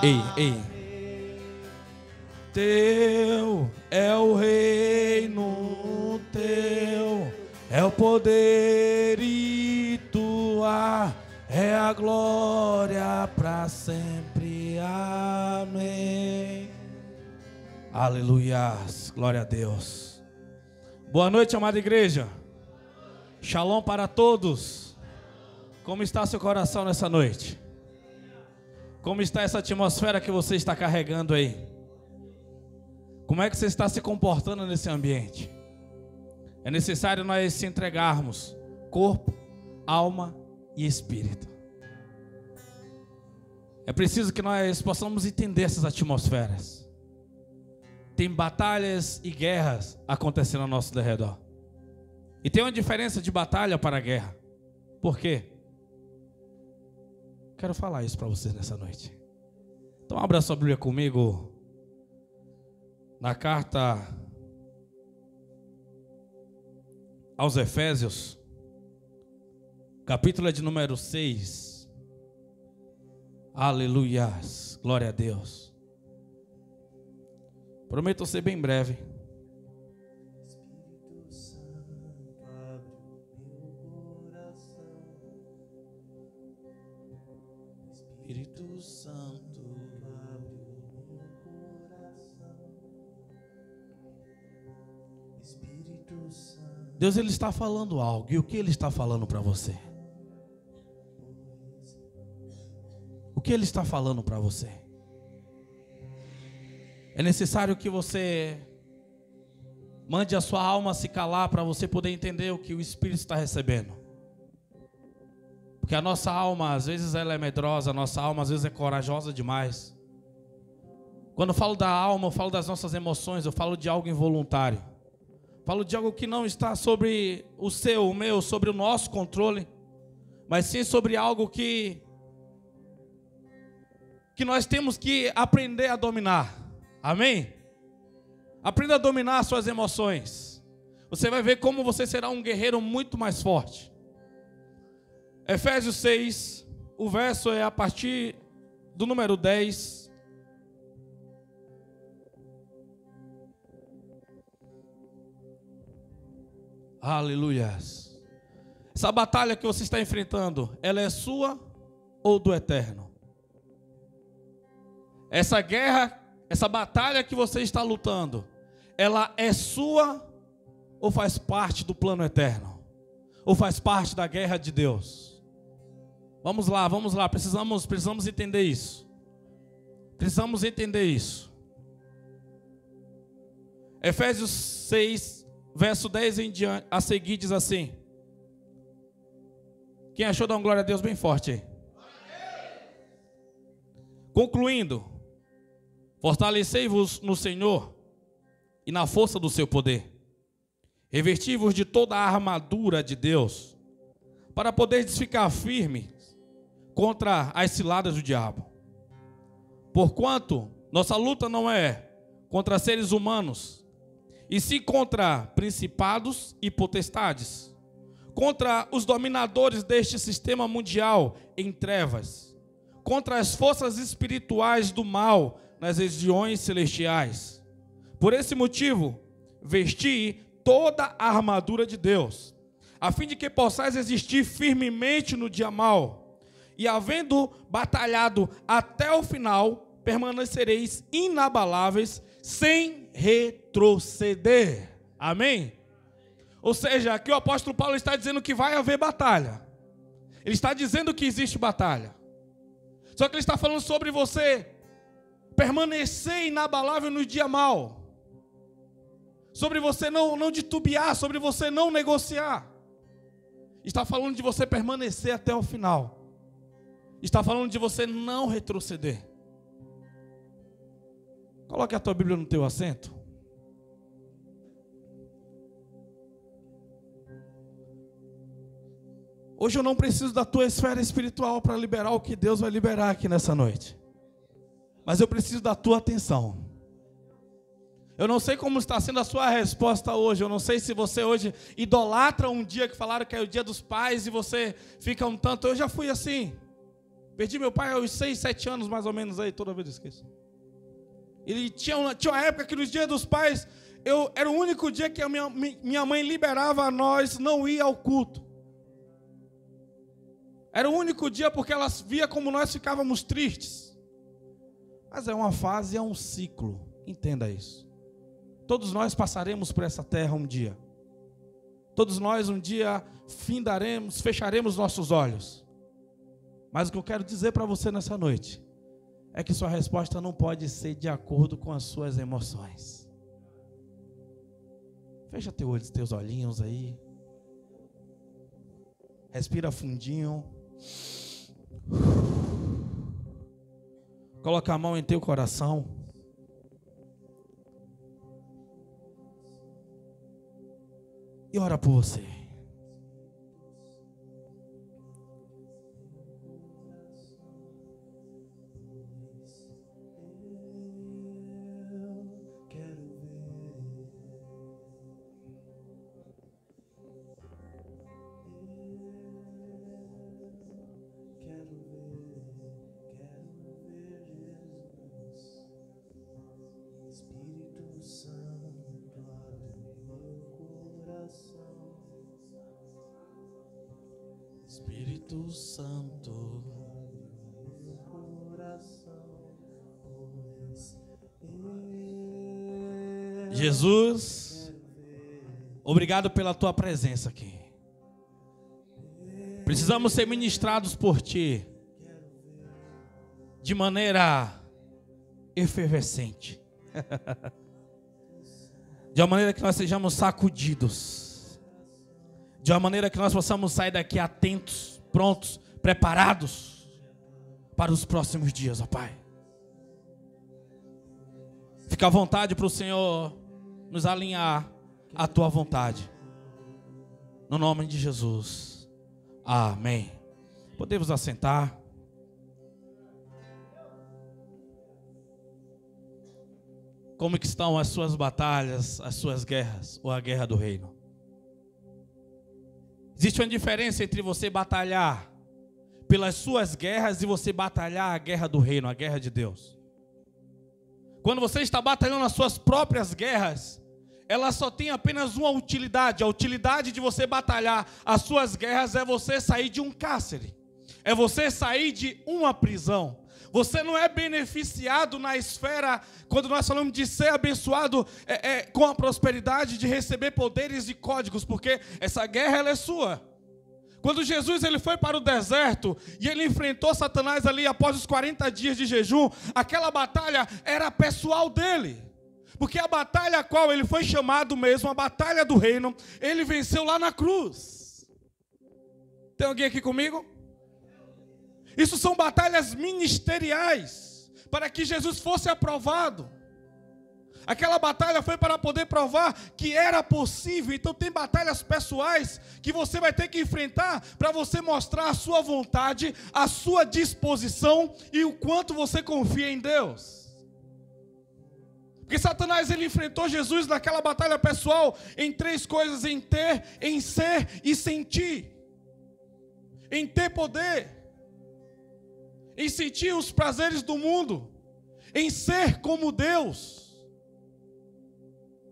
Ei. Teu é o reino, teu é o poder e tua é a glória para sempre. Amém. Aleluias, glória a Deus. Boa noite, amada igreja. Shalom para todos. Como está seu coração nessa noite? Como está essa atmosfera que você está carregando aí? Como é que você está se comportando nesse ambiente? É necessário nós se entregarmos corpo, alma e espírito. É preciso que nós possamos entender essas atmosferas. Tem batalhas e guerras acontecendo ao nosso redor. E tem uma diferença de batalha para guerra. Por quê? Quero falar isso para vocês nessa noite. Então abra sua Bíblia comigo na carta aos Efésios, capítulo de número 6. Aleluias, glória a Deus. Prometo ser bem breve. Espírito Santo, abre o meu coração. Espírito Santo, abre o meu coração. Espírito Santo. Deus, Ele está falando algo. E o que Ele está falando para você? O que Ele está falando para você? É necessário que você mande a sua alma se calar para você poder entender o que o Espírito está recebendo. Porque a nossa alma, às vezes ela é medrosa, a nossa alma às vezes é corajosa demais. Quando eu falo da alma, eu falo das nossas emoções, eu falo de algo involuntário. Falo de algo que não está sobre o seu, o meu, sobre o nosso controle, mas sim sobre algo que nós temos que aprender a dominar. Amém? Aprenda a dominar as suas emoções. Você vai ver como você será um guerreiro muito mais forte. Efésios 6, o verso é a partir do número 10. Aleluias. Essa batalha que você está enfrentando, ela é sua ou do eterno? Essa guerra, essa batalha que você está lutando, ela é sua ou faz parte do plano eterno? Ou faz parte da guerra de Deus? Vamos lá, precisamos entender isso. Precisamos entender isso. Efésios 6, verso 10 em diante, a seguir diz assim. Quem achou, dá uma glória a Deus bem forte aí. Concluindo, fortalecei-vos no Senhor e na força do seu poder. Revesti-vos de toda a armadura de Deus, para poderes ficar firmes contra as ciladas do diabo. Porquanto nossa luta não é contra seres humanos, e sim contra principados e potestades, contra os dominadores deste sistema mundial em trevas, contra as forças espirituais do mal nas regiões celestiais. Por esse motivo, vesti toda a armadura de Deus, a fim de que possais resistir firmemente no dia mau, e havendo batalhado até o final, permanecereis inabaláveis, sem retroceder. Amém? Ou seja, aqui o apóstolo Paulo está dizendo que vai haver batalha. Ele está dizendo que existe batalha. Só que ele está falando sobre você permanecer inabalável no dia mau. Sobre você não titubear, sobre você não negociar. Está falando de você permanecer até o final. Está falando de você não retroceder. Coloque a tua Bíblia no teu assento. Hoje eu não preciso da tua esfera espiritual para liberar o que Deus vai liberar aqui nessa noite. Mas eu preciso da tua atenção. Eu não sei como está sendo a sua resposta hoje. Eu não sei se você hoje idolatra um dia que falaram que é o dia dos pais e você fica um tanto. Eu já fui assim. Perdi meu pai aos 6, 7 anos, mais ou menos, aí, toda vez eu esqueço. Ele tinha uma época que nos dias dos pais, era o único dia que a minha mãe liberava a nós não ir ao culto. Era o único dia porque ela via como nós ficávamos tristes. Mas é uma fase, é um ciclo, entenda isso. Todos nós passaremos por essa terra um dia. Todos nós um dia fecharemos nossos olhos. Mas o que eu quero dizer para você nessa noite é que sua resposta não pode ser de acordo com as suas emoções. Fecha teus olhinhos aí. Respira fundinho. Coloca a mão em teu coração. E ora por você. Espírito Santo, Jesus, obrigado pela tua presença aqui. Precisamos ser ministrados por ti de maneira efervescente, de uma maneira que nós sejamos sacudidos, de uma maneira que nós possamos sair daqui atentos, prontos, preparados para os próximos dias, ó Pai. Fica à vontade para o Senhor nos alinhar à tua vontade. No nome de Jesus. Amém. Podemos assentar. Como que estão as suas batalhas, as suas guerras, ou a guerra do reino? Existe uma diferença entre você batalhar pelas suas guerras e você batalhar a guerra do reino, a guerra de Deus. Quando você está batalhando as suas próprias guerras, ela só tem apenas uma utilidade. A utilidade de você batalhar as suas guerras é você sair de um cárcere, é você sair de uma prisão. Você não é beneficiado na esfera, quando nós falamos de ser abençoado com a prosperidade, de receber poderes e códigos, porque essa guerra ela é sua. Quando Jesus ele foi para o deserto e ele enfrentou Satanás ali após os 40 dias de jejum, aquela batalha era pessoal dele. Porque a batalha a qual ele foi chamado mesmo, a batalha do reino, ele venceu lá na cruz. Tem alguém aqui comigo? Isso são batalhas ministeriais, para que Jesus fosse aprovado. Aquela batalha foi para poder provar que era possível. Então tem batalhas pessoais que você vai ter que enfrentar para você mostrar a sua vontade, a sua disposição e o quanto você confia em Deus. Porque Satanás ele enfrentou Jesus naquela batalha pessoal em 3 coisas: em ter, em ser e sentir. Em ter poder, em sentir os prazeres do mundo, em ser como Deus.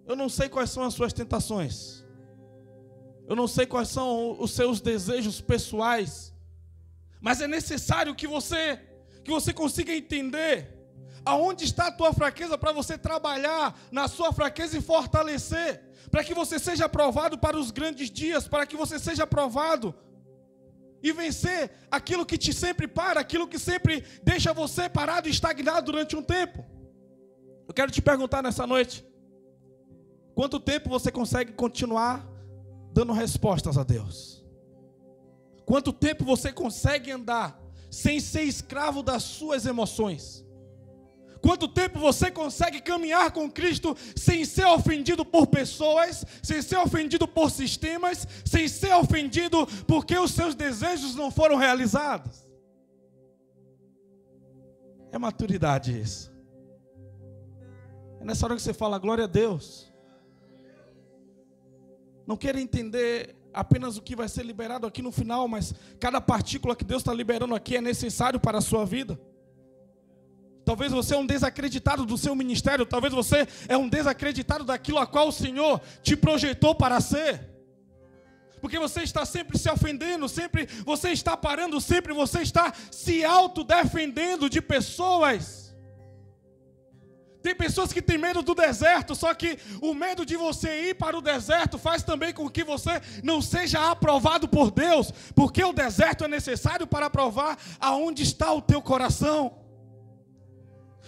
Eu não sei quais são as suas tentações, eu não sei quais são os seus desejos pessoais, mas é necessário que você consiga entender aonde está a tua fraqueza, para você trabalhar na sua fraqueza e fortalecer, para que você seja aprovado para os grandes dias, para que você seja aprovado e vencer aquilo que te sempre para, aquilo que sempre deixa você parado e estagnado durante um tempo. Eu quero te perguntar nessa noite: quanto tempo você consegue continuar dando respostas a Deus? Quanto tempo você consegue andar sem ser escravo das suas emoções? Quanto tempo você consegue caminhar com Cristo sem ser ofendido por pessoas, sem ser ofendido por sistemas, sem ser ofendido porque os seus desejos não foram realizados? É maturidade isso. É nessa hora que você fala glória a Deus. Não queira entender apenas o que vai ser liberado aqui no final, mas cada partícula que Deus está liberando aqui é necessário para a sua vida. Talvez você é um desacreditado do seu ministério, talvez você é um desacreditado daquilo a qual o Senhor te projetou para ser. Porque você está sempre se ofendendo, sempre você está parando, sempre você está se autodefendendo de pessoas. Tem pessoas que têm medo do deserto, só que o medo de você ir para o deserto faz também com que você não seja aprovado por Deus, porque o deserto é necessário para provar aonde está o teu coração.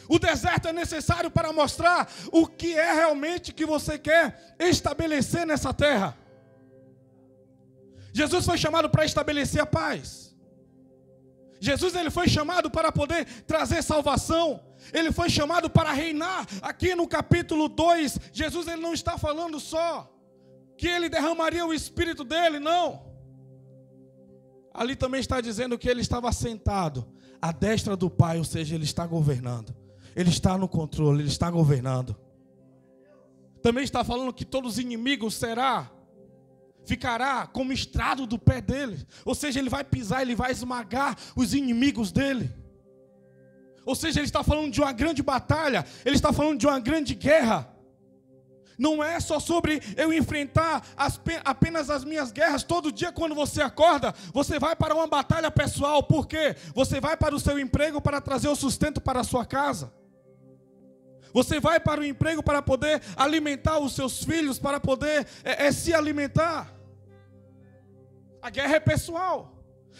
O deserto é necessário para mostrar o que é realmente que você quer estabelecer nessa terra. Jesus foi chamado para estabelecer a paz. Jesus ele foi chamado para poder trazer salvação. Ele foi chamado para reinar. Aqui no capítulo 2, Jesus ele não está falando só que ele derramaria o Espírito dele, não. Ali também está dizendo que ele estava sentado à destra do Pai, ou seja, ele está governando. Ele está no controle, ele está governando. Também está falando que todos os inimigos ficará como estrado do pé dele. Ou seja, ele vai pisar, ele vai esmagar os inimigos dele. Ou seja, ele está falando de uma grande batalha, ele está falando de uma grande guerra. Não é só sobre eu enfrentar apenas as minhas guerras. Todo dia quando você acorda, você vai para uma batalha pessoal. Por quê? Você vai para o seu emprego para trazer o sustento para a sua casa. Você vai para o emprego para poder alimentar os seus filhos, para poder se alimentar. A guerra é pessoal.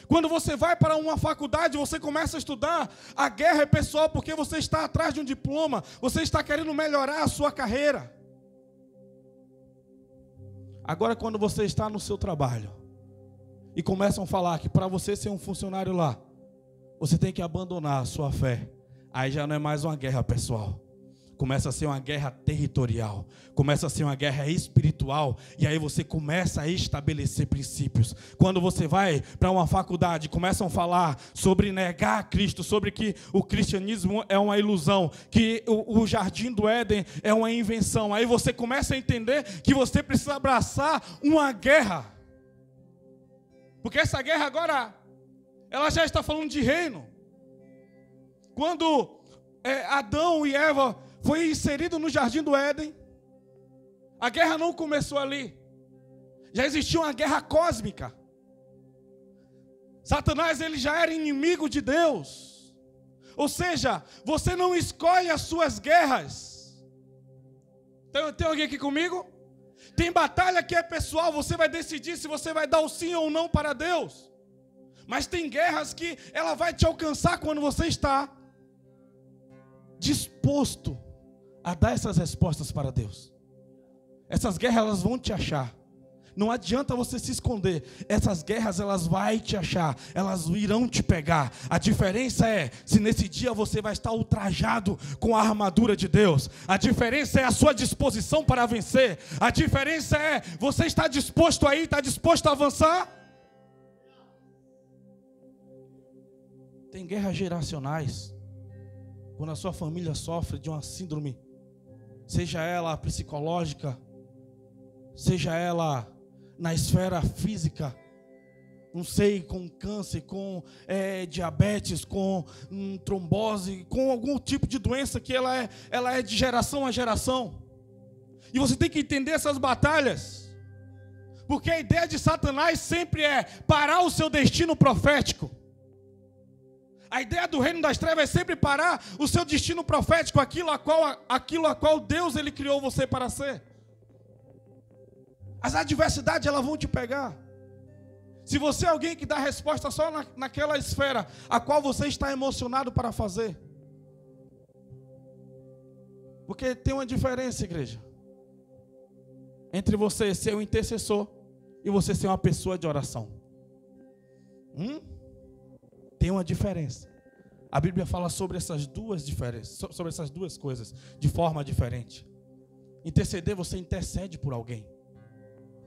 Quando você vai para uma faculdade, você começa a estudar, a guerra é pessoal porque você está atrás de um diploma, você está querendo melhorar a sua carreira. Agora quando você está no seu trabalho e começam a falar que para você ser um funcionário lá, você tem que abandonar a sua fé, aí já não é mais uma guerra pessoal. Começa a ser uma guerra territorial, começa a ser uma guerra espiritual, e aí você começa a estabelecer princípios. Quando você vai para uma faculdade, começam a falar sobre negar a Cristo, sobre que o cristianismo é uma ilusão, que o jardim do Éden é uma invenção. Aí você começa a entender que você precisa abraçar uma guerra, porque essa guerra agora, ela já está falando de reino. Quando Adão e Eva foi inserido no jardim do Éden, a guerra não começou ali. Já existia uma guerra cósmica. Satanás ele já era inimigo de Deus. Ou seja, você não escolhe as suas guerras. Tem alguém aqui comigo? Tem batalha que é pessoal, você vai decidir se você vai dar o sim ou não para Deus. Mas tem guerras que ela vai te alcançar quando você está disposto a dar essas respostas para Deus. Essas guerras elas vão te achar. Não adianta você se esconder. Essas guerras elas vão te achar. Elas irão te pegar. A diferença é se nesse dia você vai estar ultrajado com a armadura de Deus. A diferença é a sua disposição para vencer. A diferença é você está disposto a ir, está disposto a avançar. Tem guerras geracionais. Quando a sua família sofre de uma síndrome, seja ela psicológica, seja ela na esfera física, não sei, com câncer, com diabetes, com trombose, com algum tipo de doença que ela é de geração a geração. E você tem que entender essas batalhas, porque a ideia de Satanás sempre é parar o seu destino profético. A ideia do reino das trevas é sempre parar o seu destino profético, aquilo a qual Deus ele criou você para ser. As adversidades elas vão te pegar. Se você é alguém que dá resposta só naquela esfera a qual você está emocionado para fazer. Porque tem uma diferença, igreja, entre você ser um intercessor e você ser uma pessoa de oração. Tem uma diferença. A Bíblia fala sobre essas duas diferenças, sobre essas duas coisas, de forma diferente. Interceder, você intercede por alguém.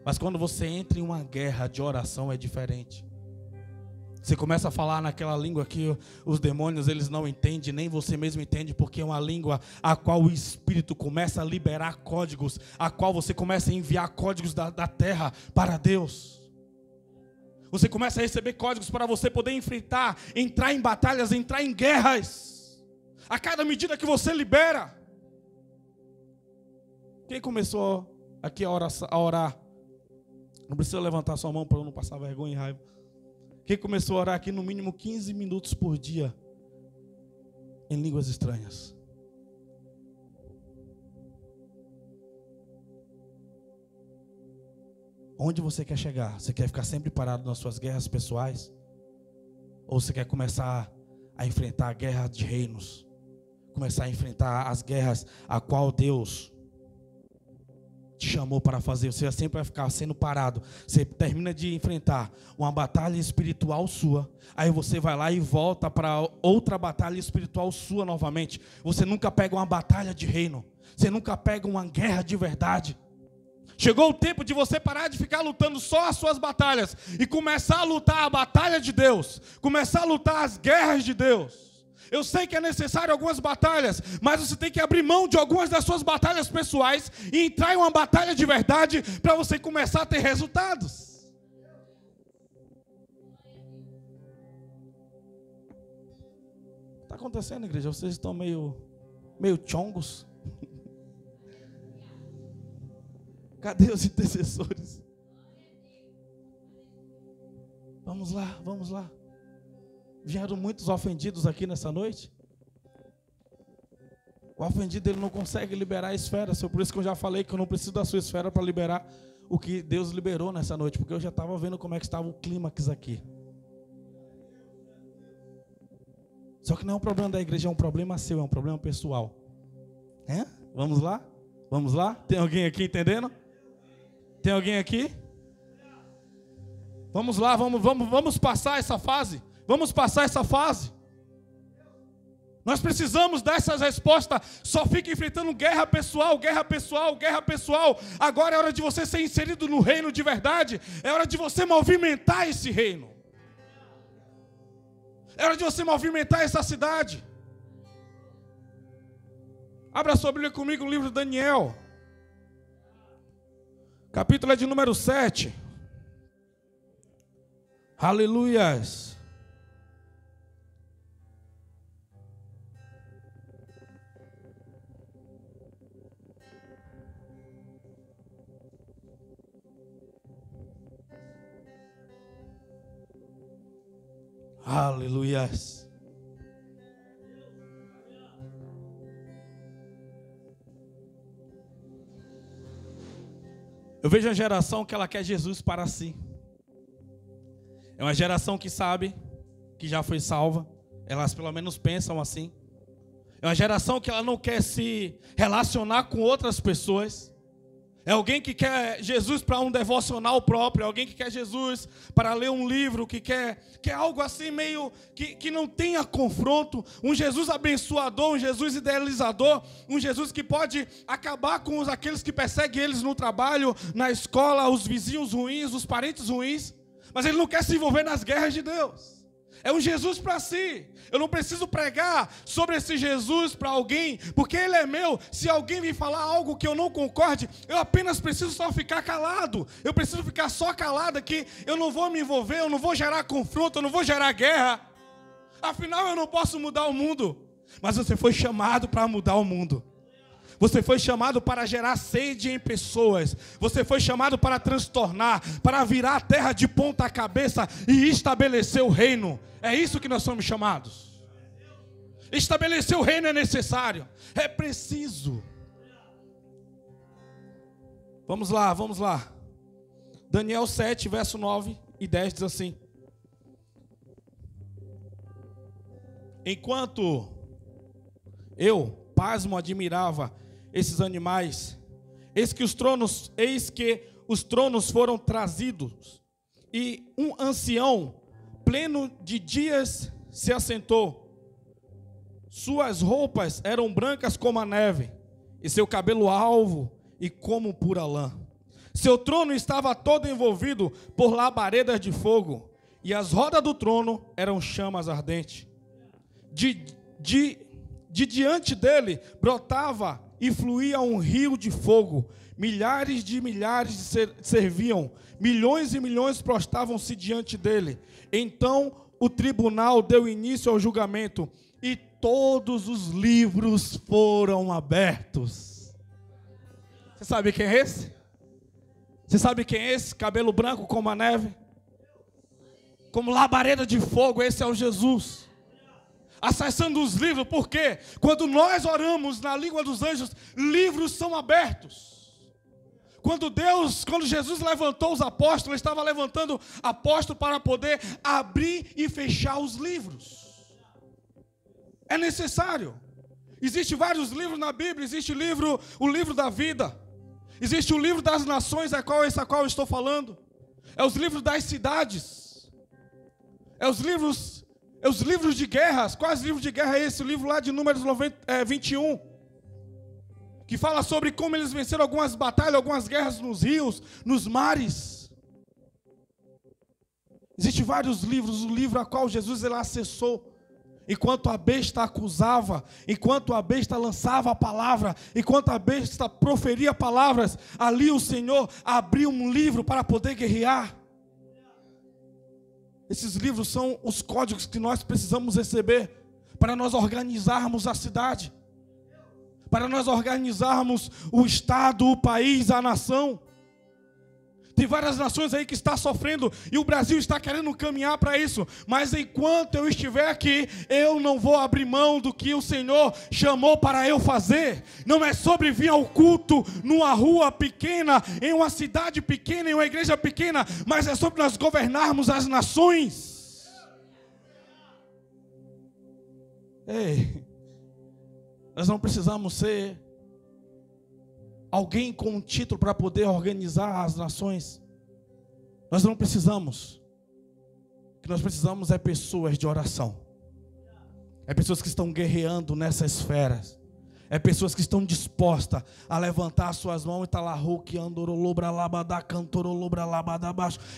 Mas quando você entra em uma guerra de oração é diferente. Você começa a falar naquela língua que os demônios eles não entendem, nem você mesmo entende, porque é uma língua a qual o Espírito começa a liberar códigos, a qual você começa a enviar códigos da terra para Deus. Você começa a receber códigos para você poder enfrentar, entrar em batalhas, entrar em guerras. A cada medida que você libera. Quem começou aqui a orar? Não precisa levantar sua mão para eu não passar vergonha e raiva. Quem começou a orar aqui no mínimo 15 minutos por dia em línguas estranhas? Onde você quer chegar? Você quer ficar sempre parado nas suas guerras pessoais? Ou você quer começar a enfrentar a guerra de reinos? Começar a enfrentar as guerras a qual Deus te chamou para fazer? Você sempre vai ficar sendo parado. Você termina de enfrentar uma batalha espiritual sua, aí você vai lá e volta para outra batalha espiritual sua novamente. Você nunca pega uma batalha de reino. Você nunca pega uma guerra de verdade. Chegou o tempo de você parar de ficar lutando só as suas batalhas e começar a lutar a batalha de Deus, começar a lutar as guerras de Deus. Eu sei que é necessário algumas batalhas, mas você tem que abrir mão de algumas das suas batalhas pessoais e entrar em uma batalha de verdade para você começar a ter resultados. Está acontecendo, igreja? Vocês estão meio chongos? Cadê os intercessores? Vamos lá, vamos lá. Vieram muitos ofendidos aqui nessa noite. O ofendido, ele não consegue liberar a esfera. Por isso que eu já falei que eu não preciso da sua esfera para liberar o que Deus liberou nessa noite. Porque eu já estava vendo como é que estava o clímax aqui. Só que não é um problema da igreja, é um problema seu, é um problema pessoal. Vamos lá? Vamos lá? Tem alguém aqui entendendo? Tem alguém aqui? Vamos lá, vamos passar essa fase. Vamos passar essa fase. Nós precisamos dessas respostas. Só fica enfrentando guerra pessoal, guerra pessoal, guerra pessoal. Agora é hora de você ser inserido no reino de verdade. É hora de você movimentar esse reino. É hora de você movimentar essa cidade. Abra sua Bíblia comigo no livro de Daniel. Capítulo é de número 7. Aleluias. Aleluias. Eu vejo a geração que ela quer Jesus para si. É uma geração que sabe que já foi salva. Elas pelo menos pensam assim. É uma geração que ela não quer se relacionar com outras pessoas. É alguém que quer Jesus para um devocional próprio. É alguém que quer Jesus para ler um livro. Que quer algo assim meio que não tenha confronto. Um Jesus abençoador, um Jesus idealizador. Um Jesus que pode acabar com aqueles que perseguem eles no trabalho, na escola, os vizinhos ruins, os parentes ruins. Mas ele não quer se envolver nas guerras de Deus. É um Jesus para si. Eu não preciso pregar sobre esse Jesus para alguém, porque ele é meu. Se alguém vir falar algo que eu não concorde, eu apenas preciso só ficar calado. Eu preciso ficar só calado aqui. Eu não vou me envolver, eu não vou gerar confronto, eu não vou gerar guerra. Afinal, eu não posso mudar o mundo. Mas você foi chamado para mudar o mundo. Você foi chamado para gerar sede em pessoas. Você foi chamado para transtornar, para virar a terra de ponta cabeça e estabelecer o reino. É isso que nós somos chamados. Estabelecer o reino é necessário, é preciso. Vamos lá, vamos lá. Daniel 7, verso 9 e 10 diz assim: enquanto eu, pasmo, admirava esses animais, eis que os tronos foram trazidos, e um ancião pleno de dias se assentou. Suas roupas eram brancas como a neve, e seu cabelo alvo e como pura lã. Seu trono estava todo envolvido por labaredas de fogo, e as rodas do trono eram chamas ardentes. De diante dele brotava e fluía um rio de fogo, milhares de serviam, milhões e milhões prostravam-se diante dele. Então o tribunal deu início ao julgamento e todos os livros foram abertos. Você sabe quem é esse? Você sabe quem é esse? Cabelo branco como a neve, como labareda de fogo. Esse é o Jesus, acessando os livros. Porque quando nós oramos na língua dos anjos, livros são abertos. Quando Jesus levantou os apóstolos, ele estava levantando apóstolos para poder abrir e fechar os livros. É necessário. Existem vários livros na Bíblia. Existe o livro da vida. Existe o livro das nações, a qual eu estou falando. É os livros das cidades. É os livros de guerras. Quais livros de guerra é esse? O livro lá de Números 21. Que fala sobre como eles venceram algumas batalhas, algumas guerras nos rios, nos mares. Existem vários livros. O livro a qual Jesus ele acessou. Enquanto a besta acusava, enquanto a besta lançava a palavra, enquanto a besta proferia palavras, ali o Senhor abriu um livro para poder guerrear. Esses livros são os códigos que nós precisamos receber para nós organizarmos a cidade, para nós organizarmos o estado, o país, a nação. Tem várias nações aí que estão sofrendo e o Brasil está querendo caminhar para isso. Mas enquanto eu estiver aqui, eu não vou abrir mão do que o Senhor chamou para eu fazer. Não é sobre vir ao culto numa rua pequena, em uma cidade pequena, em uma igreja pequena, mas é sobre nós governarmos as nações. Ei, nós não precisamos ser alguém com um título para poder organizar as nações. Nós não precisamos. O que nós precisamos é pessoas de oração. É pessoas que estão guerreando nessas esferas. É pessoas que estão dispostas a levantar suas mãos e estar lá,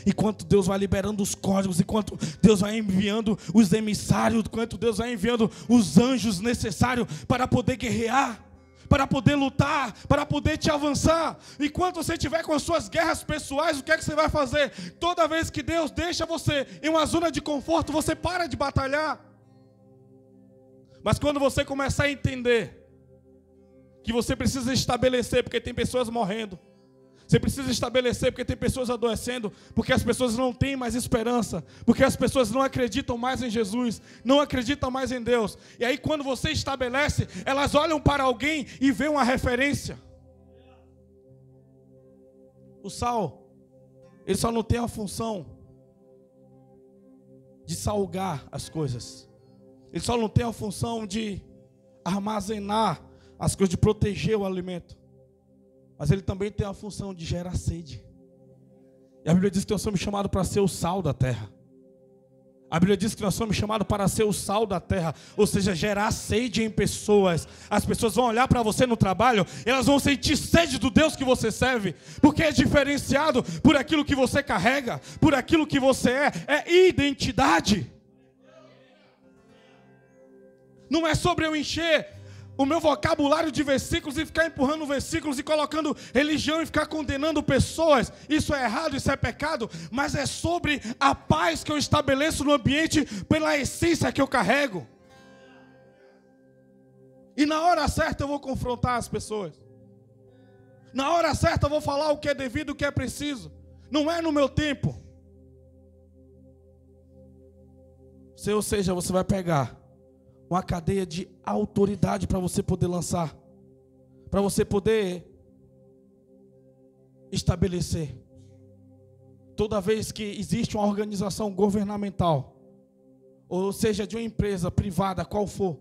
enquanto Deus vai liberando os códigos, enquanto Deus vai enviando os emissários, enquanto Deus vai enviando os anjos necessários para poder guerrear, para poder lutar, para poder te avançar. Enquanto você estiver com as suas guerras pessoais, o que é que você vai fazer? Toda vez que Deus deixa você em uma zona de conforto, você para de batalhar. Mas quando você começar a entender que você precisa estabelecer, porque tem pessoas morrendo, você precisa estabelecer porque tem pessoas adoecendo, porque as pessoas não têm mais esperança, porque as pessoas não acreditam mais em Jesus, não acreditam mais em Deus. E aí quando você estabelece, elas olham para alguém e veem uma referência. O sal, ele só não tem a função de salgar as coisas. Ele só não tem a função de armazenar as coisas, de proteger o alimento. Mas ele também tem a função de gerar sede. E a Bíblia diz que nós somos chamados para ser o sal da terra. A Bíblia diz que nós somos chamados para ser o sal da terra. Ou seja, gerar sede em pessoas. As pessoas vão olhar para você no trabalho, elas vão sentir sede do Deus que você serve, porque é diferenciado por aquilo que você carrega, por aquilo que você é. É identidade. Não é sobre eu encher o meu vocabulário de versículos e ficar empurrando versículos e colocando religião e ficar condenando pessoas. Isso é errado, isso é pecado. Mas é sobre a paz que eu estabeleço no ambiente pela essência que eu carrego. E na hora certa eu vou confrontar as pessoas. Na hora certa eu vou falar o que é devido, o que é preciso. Não é no meu tempo. Ou seja, você vai pegar uma cadeia de autoridade para você poder lançar, para você poder estabelecer. Toda vez que existe uma organização governamental, ou seja, de uma empresa privada, qual for,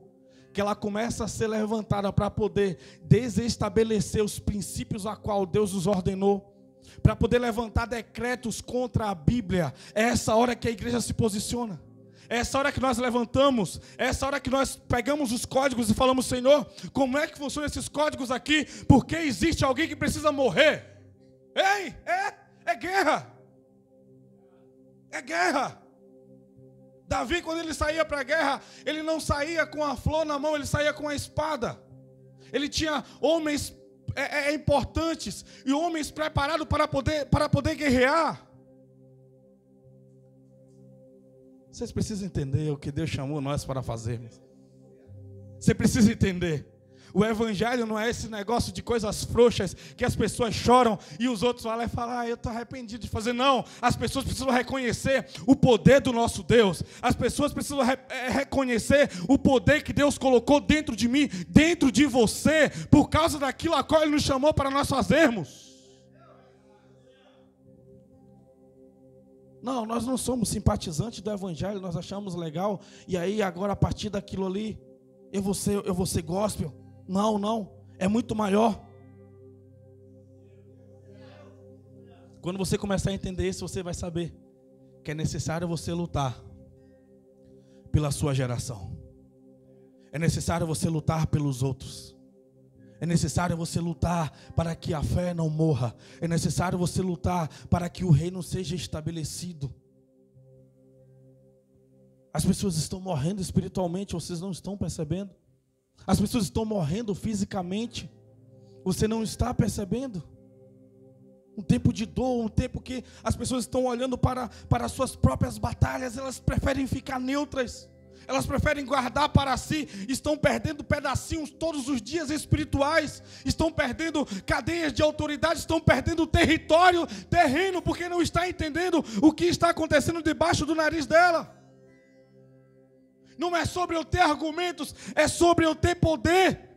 que ela começa a ser levantada para poder desestabelecer os princípios a qual Deus os ordenou, para poder levantar decretos contra a Bíblia, é essa hora que a igreja se posiciona. É essa hora que nós levantamos, é essa hora que nós pegamos os códigos e falamos: Senhor, como é que funcionam esses códigos aqui? Porque existe alguém que precisa morrer. Ei, é guerra. É guerra. Davi, quando ele saía para a guerra, ele não saía com a flor na mão, ele saía com a espada. Ele tinha homens importantes e homens preparados para poder guerrear. Vocês precisam entender o que Deus chamou nós para fazermos. Você precisa entender. O evangelho não é esse negócio de coisas frouxas que as pessoas choram e os outros vão lá e falam, eu estou arrependido de fazer. Não, as pessoas precisam reconhecer o poder do nosso Deus. As pessoas precisam reconhecer o poder que Deus colocou dentro de mim, dentro de você, por causa daquilo a qual Ele nos chamou para nós fazermos. Não, nós não somos simpatizantes do evangelho, nós achamos legal, e aí agora a partir daquilo ali, eu vou ser gospel. Não, é muito maior. Quando você começar a entender isso, você vai saber que é necessário você lutar pela sua geração. É necessário você lutar pelos outros. É necessário você lutar para que a fé não morra. É necessário você lutar para que o reino seja estabelecido. As pessoas estão morrendo espiritualmente, vocês não estão percebendo? As pessoas estão morrendo fisicamente, você não está percebendo? Um tempo de dor, um tempo que as pessoas estão olhando para as suas próprias batalhas, elas preferem ficar neutras, elas preferem guardar para si, estão perdendo pedacinhos todos os dias espirituais, estão perdendo cadeias de autoridade, estão perdendo terreno, porque não está entendendo o que está acontecendo debaixo do nariz dela. Não é sobre eu ter argumentos, é sobre eu ter poder.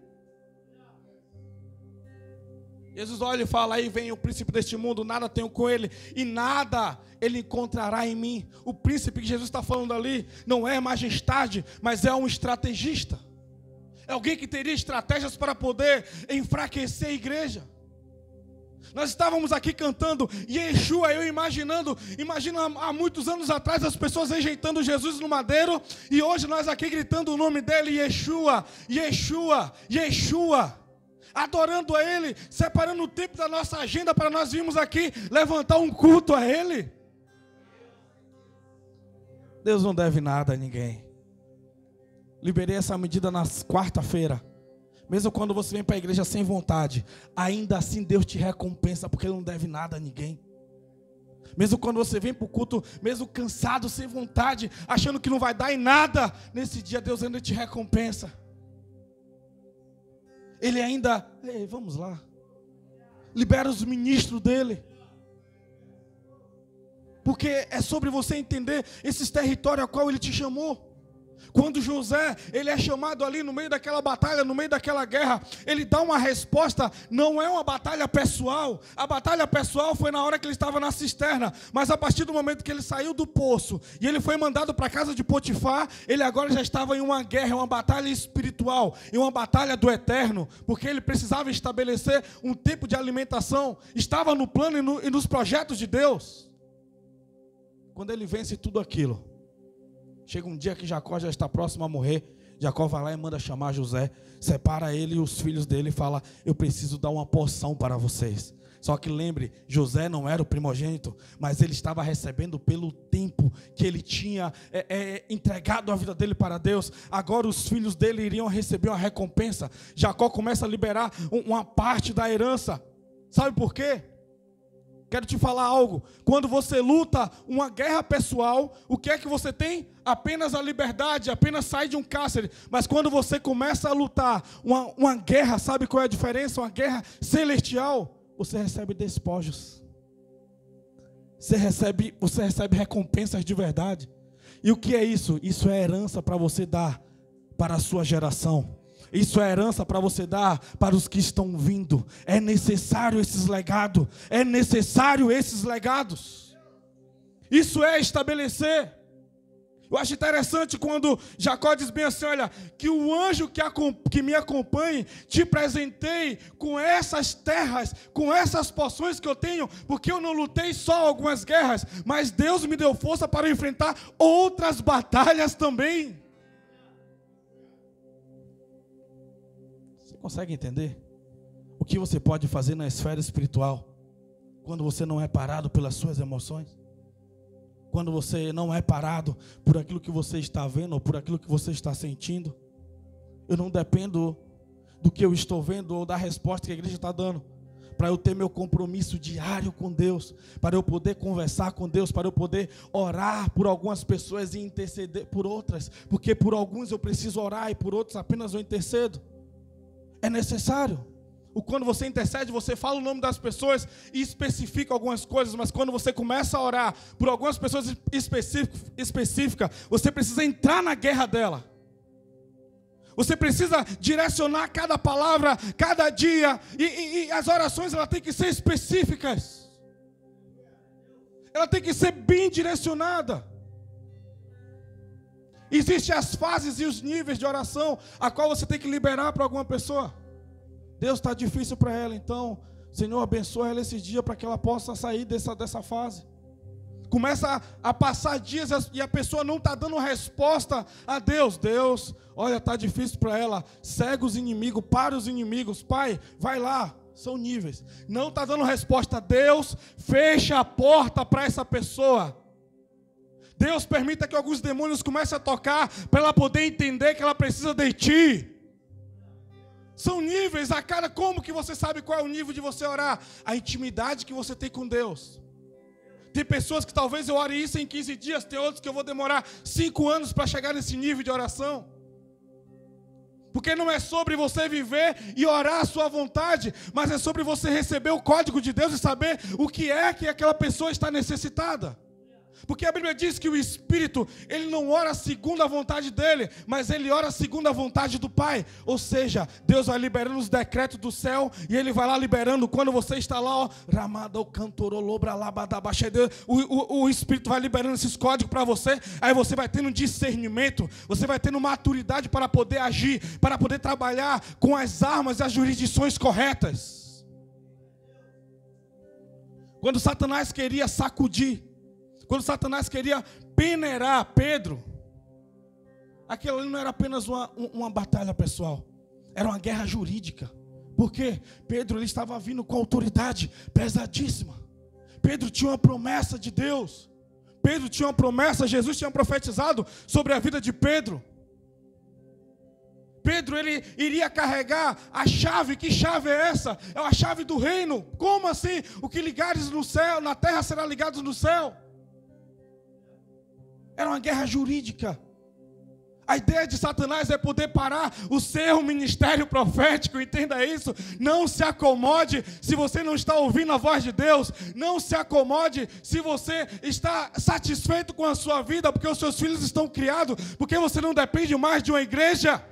Jesus olha e fala, aí vem o príncipe deste mundo, nada tenho com ele, e nada ele encontrará em mim. O príncipe que Jesus está falando ali, não é majestade, mas é um estrategista. É alguém que teria estratégias para poder enfraquecer a igreja. Nós estávamos aqui cantando Yeshua, eu imagino há muitos anos atrás as pessoas rejeitando Jesus no madeiro, e hoje nós aqui gritando o nome dele, Yeshua, Yeshua, Yeshua, adorando a Ele, separando o tempo da nossa agenda para nós virmos aqui levantar um culto a Ele. Deus não deve nada a ninguém. Liberei essa medida na quarta-feira. Mesmo quando você vem para a igreja sem vontade, ainda assim Deus te recompensa, porque Ele não deve nada a ninguém. Mesmo quando você vem para o culto, mesmo cansado, sem vontade, achando que não vai dar em nada, nesse dia Deus ainda te recompensa. Ele ainda, vamos lá, libera os ministros dele. Porque é sobre você entender esses territórios a qual Ele te chamou. Quando José, ele é chamado ali no meio daquela batalha, no meio daquela guerra, ele dá uma resposta, não é uma batalha pessoal. A batalha pessoal foi na hora que ele estava na cisterna, mas a partir do momento que ele saiu do poço e ele foi mandado para a casa de Potifar, ele agora já estava em uma guerra, uma batalha espiritual, em uma batalha do eterno, porque ele precisava estabelecer um tempo de alimentação, estava no plano e nos projetos de Deus. Quando ele vence tudo aquilo, chega um dia que Jacó já está próximo a morrer. Jacó vai lá e manda chamar José, separa ele e os filhos dele e fala, eu preciso dar uma porção para vocês. Só que lembre, José não era o primogênito, mas ele estava recebendo pelo tempo que ele tinha entregado a vida dele para Deus. Agora os filhos dele iriam receber uma recompensa. Jacó começa a liberar uma parte da herança. Sabe por quê? Quero te falar algo. Quando você luta uma guerra pessoal, o que é que você tem? Apenas a liberdade, apenas sai de um cárcere. Mas quando você começa a lutar uma guerra, sabe qual é a diferença? Uma guerra celestial, você recebe despojos. Você recebe recompensas de verdade. E o que é isso? Isso é herança para você dar para a sua geração. Isso é herança para você dar para os que estão vindo. É necessário esses legados. É necessário esses legados. Isso é estabelecer. Eu acho interessante quando Jacó diz bem assim, olha, que o anjo que me acompanhe, te presentei com essas terras, com essas porções que eu tenho, porque eu não lutei só algumas guerras, mas Deus me deu força para enfrentar outras batalhas também. Consegue entender o que você pode fazer na esfera espiritual quando você não é parado pelas suas emoções? Quando você não é parado por aquilo que você está vendo ou por aquilo que você está sentindo? Eu não dependo do que eu estou vendo ou da resposta que a igreja está dando. Para eu ter meu compromisso diário com Deus, para eu poder conversar com Deus, para eu poder orar por algumas pessoas e interceder por outras, porque por alguns eu preciso orar e por outros apenas eu intercedo. É necessário. Quando você intercede, você fala o nome das pessoas e especifica algumas coisas, mas quando você começa a orar por algumas pessoas específicas, você precisa entrar na guerra dela. Você precisa direcionar cada palavra, cada dia, e as orações ela tem que ser específicas. Ela tem que ser bem direcionada. Existem as fases e os níveis de oração, a qual você tem que liberar para alguma pessoa. Deus está difícil para ela, então, Senhor, abençoa ela esse dia para que ela possa sair dessa fase. Começa a passar dias e a pessoa não está dando resposta a Deus. Deus, olha, está difícil para ela. Cega os inimigos, para os inimigos. Pai, vai lá. São níveis. Não está dando resposta. Deus, fecha a porta para essa pessoa. Deus, permita que alguns demônios comecem a tocar para ela poder entender que ela precisa de Ti. São níveis. Como que você sabe qual é o nível de você orar? A intimidade que você tem com Deus. Tem pessoas que talvez eu ore isso em 15 dias, tem outros que eu vou demorar 5 anos para chegar nesse nível de oração. Porque não é sobre você viver e orar a sua vontade, mas é sobre você receber o código de Deus e saber o que é que aquela pessoa está necessitada. Porque a Bíblia diz que o Espírito, ele não ora segundo a vontade dele, mas ele ora segundo a vontade do Pai. Ou seja, Deus vai liberando os decretos do céu e ele vai lá liberando. Quando você está lá, ó, o Espírito vai liberando esses códigos para você. Aí você vai tendo discernimento, você vai tendo maturidade para poder agir, para poder trabalhar com as armas e as jurisdições corretas. Quando Satanás queria sacudir, quando Satanás queria peneirar Pedro, aquilo ali não era apenas uma batalha pessoal, era uma guerra jurídica. Por quê? Pedro ele estava vindo com autoridade pesadíssima. Pedro tinha uma promessa de Deus. Pedro tinha uma promessa, Jesus tinha profetizado sobre a vida de Pedro. Pedro ele iria carregar a chave. Que chave é essa? É a chave do reino. Como assim? O que ligares no céu, na terra será ligado no céu. Era uma guerra jurídica. A ideia de Satanás é poder parar o seu ministério profético, entenda isso. Não se acomode se você não está ouvindo a voz de Deus. Não se acomode se você está satisfeito com a sua vida, porque os seus filhos estão criados, porque você não depende mais de uma igreja.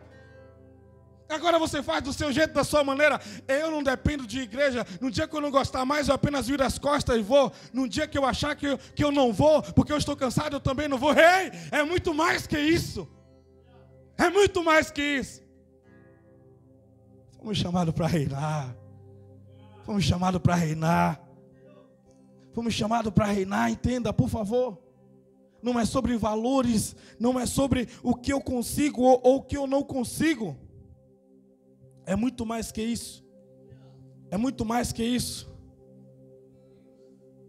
Agora você faz do seu jeito, da sua maneira. Eu não dependo de igreja. No dia que eu não gostar mais, eu apenas viro as costas e vou. No dia que eu achar que eu não vou, porque eu estou cansado, eu também não vou. Ei, é muito mais que isso. É muito mais que isso. Fomos chamados para reinar. Fomos chamados para reinar. Fomos chamados para reinar, entenda, por favor. Não é sobre valores, não é sobre o que eu consigo ou o que eu não consigo. É muito mais que isso. É muito mais que isso.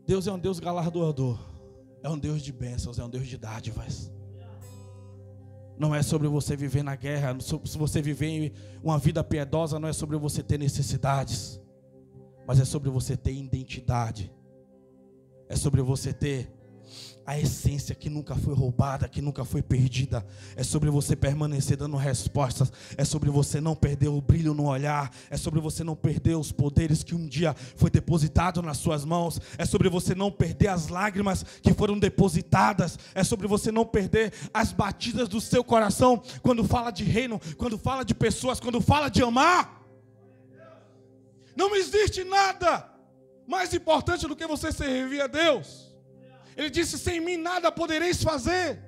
Deus é um Deus galardoador. É um Deus de bênçãos, é um Deus de dádivas. Não é sobre você viver na guerra. Se você viver uma vida piedosa, não é sobre você ter necessidades. Mas é sobre você ter identidade. É sobre você ter a essência que nunca foi roubada, que nunca foi perdida. É sobre você permanecer dando respostas. É sobre você não perder o brilho no olhar. É sobre você não perder os poderes que um dia foi depositado nas suas mãos. É sobre você não perder as lágrimas que foram depositadas. É sobre você não perder as batidas do seu coração quando fala de reino, quando fala de pessoas, quando fala de amar. Não existe nada mais importante do que você servir a Deus. Ele disse, sem mim nada podereis fazer.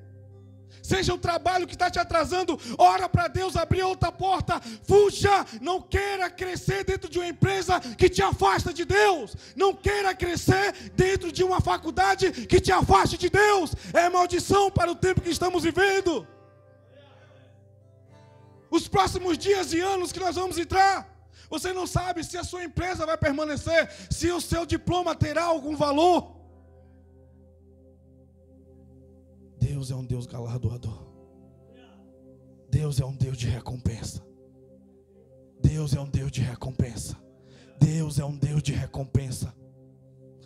Seja o trabalho que está te atrasando, ora para Deus abrir outra porta. Fuja, não queira crescer dentro de uma empresa que te afasta de Deus. Não queira crescer dentro de uma faculdade que te afaste de Deus. É maldição para o tempo que estamos vivendo. Os próximos dias e anos que nós vamos entrar, você não sabe se a sua empresa vai permanecer, se o seu diploma terá algum valor. Deus é um Deus galardoador. Deus é um Deus de recompensa. Deus é um Deus de recompensa. Deus é um Deus de recompensa.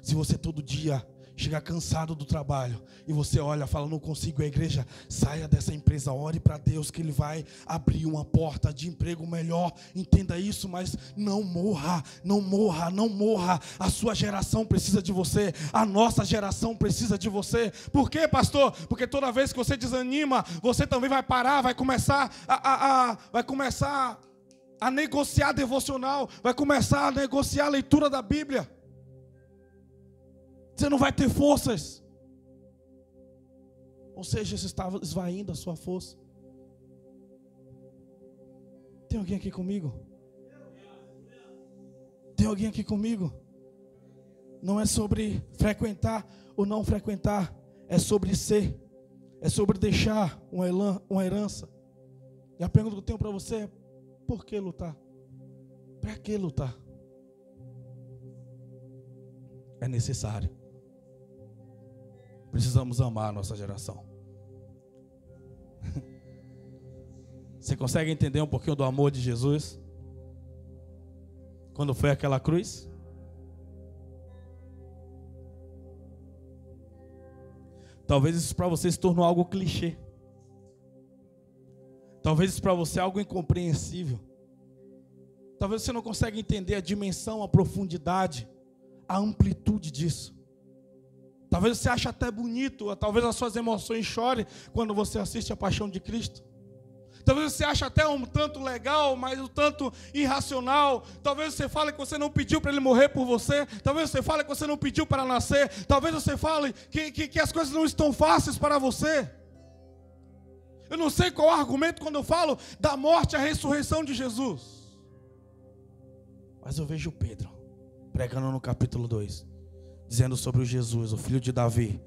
Se você todo dia chega cansado do trabalho e você olha e fala, não consigo ir à igreja, saia dessa empresa, ore para Deus que Ele vai abrir uma porta de emprego melhor. Entenda isso, mas não morra, não morra, não morra. A sua geração precisa de você, a nossa geração precisa de você. Por quê, pastor? Porque toda vez que você desanima, você também vai parar, vai começar a negociar devocional, vai começar a negociar a leitura da Bíblia. Você não vai ter forças. Ou seja, você está esvaindo a sua força. Tem alguém aqui comigo? Tem alguém aqui comigo? Não é sobre frequentar ou não frequentar. É sobre ser. É sobre deixar uma herança. E a pergunta que eu tenho para você é: por que lutar? Para que lutar? É necessário. Precisamos amar a nossa geração. Você consegue entender um pouquinho do amor de Jesus? Quando foi aquela cruz? Talvez isso para você se tornou algo clichê. Talvez isso para você é algo incompreensível. Talvez você não consiga entender a dimensão, a profundidade, a amplitude disso. Talvez você ache até bonito, talvez as suas emoções chorem quando você assiste a Paixão de Cristo. Talvez você ache até um tanto legal, mas um tanto irracional. Talvez você fale que você não pediu para Ele morrer por você. Talvez você fale que você não pediu para nascer. Talvez você fale que as coisas não estão fáceis para você. Eu não sei qual é o argumento quando eu falo da morte e a ressurreição de Jesus. Mas eu vejo Pedro pregando no capítulo 2, dizendo sobre o Jesus, o filho de Davi,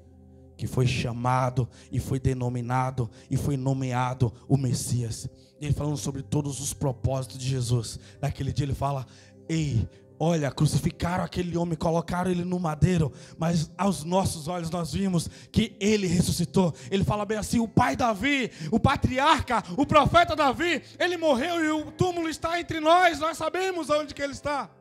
que foi chamado e foi denominado e foi nomeado o Messias. Ele falando sobre todos os propósitos de Jesus. Naquele dia ele fala: ei, olha, crucificaram aquele homem, colocaram ele no madeiro, mas aos nossos olhos nós vimos que ele ressuscitou. Ele fala bem assim: o pai Davi, o patriarca, o profeta Davi, ele morreu e o túmulo está entre nós sabemos onde que ele está.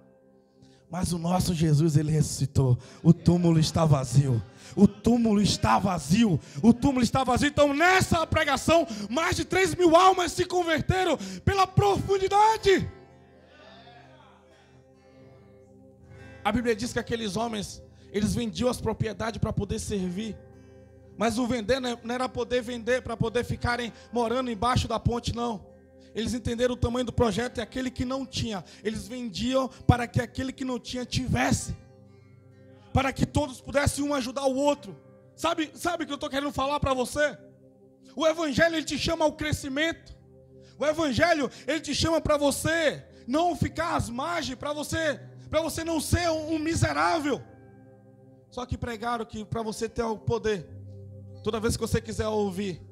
Mas o nosso Jesus, ele ressuscitou. O túmulo está vazio. O túmulo está vazio. O túmulo está vazio. Então nessa pregação, mais de 3.000 almas se converteram pela profundidade. A Bíblia diz que aqueles homens, eles vendiam as propriedades para poder servir. Mas o vender não era poder vender para poder ficarem morando embaixo da ponte, não. Eles entenderam o tamanho do projeto e aquele que não tinha, eles vendiam para que aquele que não tinha tivesse. Para que todos pudessem um ajudar o outro. Sabe o que eu estou querendo falar para você? O Evangelho, ele te chama ao crescimento. O Evangelho, ele te chama para você não ficar às margens, para você não ser um miserável. Só que pregaram que para você ter o poder, toda vez que você quiser ouvir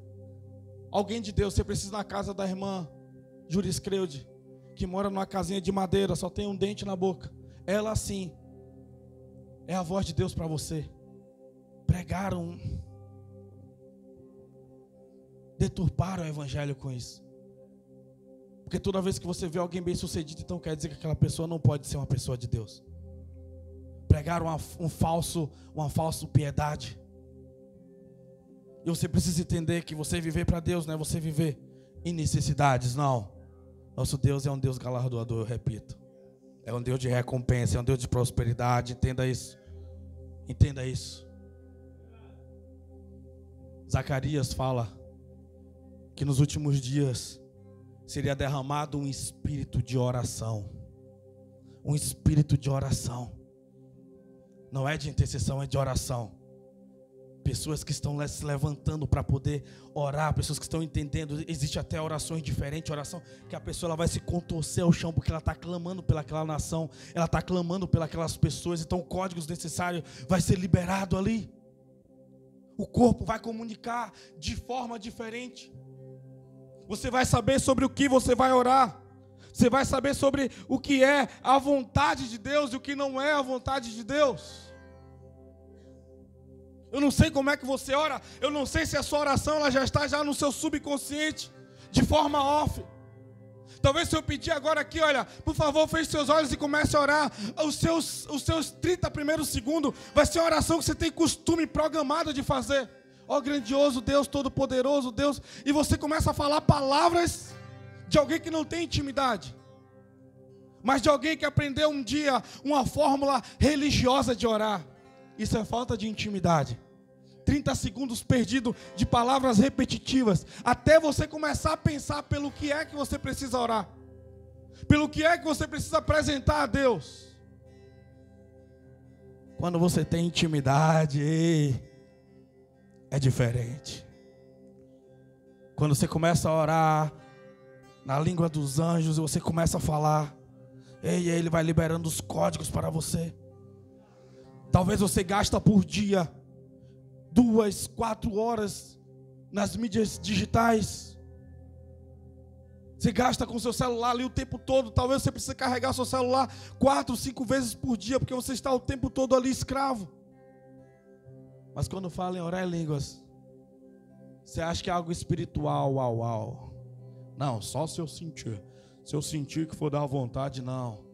alguém de Deus, você precisa ir na casa da irmã Juris Creude, que mora numa casinha de madeira, só tem um dente na boca. Ela sim é a voz de Deus para você. Pregaram, deturparam o Evangelho com isso. Porque toda vez que você vê alguém bem sucedido, então quer dizer que aquela pessoa não pode ser uma pessoa de Deus. Pregaram uma falsa piedade. E você precisa entender que você viver para Deus não é você viver em necessidades, não. Nosso Deus é um Deus galardoador, eu repito. É um Deus de recompensa, é um Deus de prosperidade. Entenda isso. Entenda isso. Zacarias fala que nos últimos dias seria derramado um espírito de oração. Um espírito de oração. Não é de intercessão, é de oração. Pessoas que estão se levantando para poder orar, pessoas que estão entendendo, existe até orações diferentes, oração que a pessoa ela vai se contorcer ao chão, porque ela está clamando pelaquela nação, ela está clamando pelas pessoas, então códigos necessários vai ser liberado ali. O corpo vai comunicar de forma diferente. Você vai saber sobre o que você vai orar. Você vai saber sobre o que é a vontade de Deus e o que não é a vontade de Deus. Eu não sei como é que você ora. Eu não sei se a sua oração ela já está no seu subconsciente, de forma off. Talvez se eu pedir agora aqui, olha, por favor, feche seus olhos e comece a orar. Os seus 30 primeiros segundos vai ser uma oração que você tem costume programado de fazer. Ó grandioso Deus, todo-poderoso Deus. E você começa a falar palavras de alguém que não tem intimidade, mas de alguém que aprendeu um dia uma fórmula religiosa de orar. Isso é falta de intimidade. 30 segundos perdidos de palavras repetitivas, até você começar a pensar pelo que é que você precisa orar, pelo que é que você precisa apresentar a Deus. Quando você tem intimidade, é diferente. Quando você começa a orar na língua dos anjos, e você começa a falar, e ele vai liberando os códigos para você. Talvez você gasta por dia 2, 4 horas nas mídias digitais. Você gasta com o seu celular ali o tempo todo. Talvez você precise carregar o seu celular 4, 5 vezes por dia, porque você está o tempo todo ali escravo. Mas quando fala em orar em línguas, você acha que é algo espiritual, uau. Não, só se eu sentir. Se eu sentir que for dar vontade, não.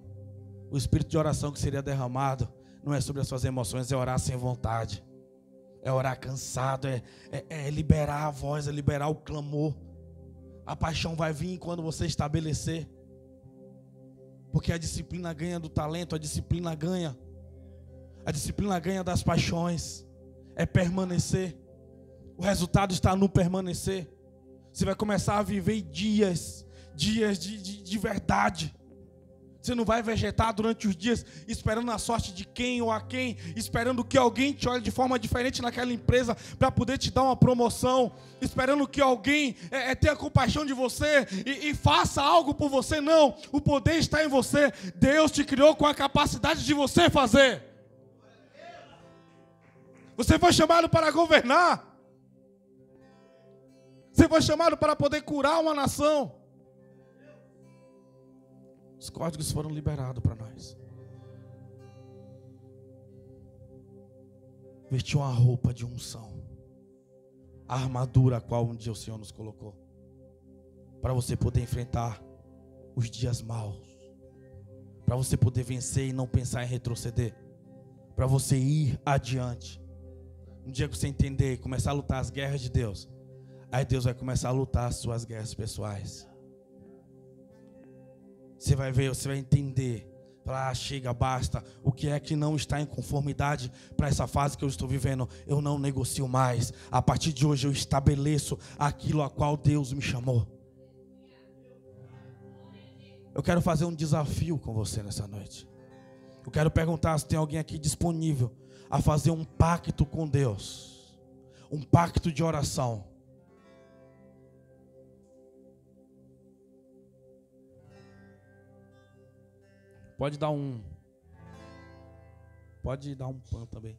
O espírito de oração que seria derramado não é sobre as suas emoções, é orar sem vontade. É orar cansado, é liberar a voz, é liberar o clamor. A paixão vai vir quando você estabelecer. Porque a disciplina ganha do talento, a disciplina ganha. A disciplina ganha das paixões. É permanecer. O resultado está no permanecer. Você vai começar a viver dias de verdade. Você não vai vegetar durante os dias esperando a sorte de quem ou a quem, esperando que alguém te olhe de forma diferente naquela empresa para poder te dar uma promoção, esperando que alguém tenha compaixão de você e faça algo por você. Não, o poder está em você. Deus te criou com a capacidade de você fazer. Você foi chamado para governar. Você foi chamado para poder curar uma nação. Os códigos foram liberados para nós. Vestir uma roupa de unção. A armadura a qual um dia o Senhor nos colocou. Para você poder enfrentar os dias maus. Para você poder vencer e não pensar em retroceder. Para você ir adiante. Um dia que você entender e começar a lutar as guerras de Deus, aí Deus vai começar a lutar as suas guerras pessoais. Você vai ver, você vai entender. Falar, chega, basta. O que é que não está em conformidade para essa fase que eu estou vivendo? Eu não negocio mais. A partir de hoje eu estabeleço aquilo a qual Deus me chamou. Eu quero fazer um desafio com você nessa noite. Eu quero perguntar se tem alguém aqui disponível a fazer um pacto com Deus. Um pacto de oração. Pode dar um pão também.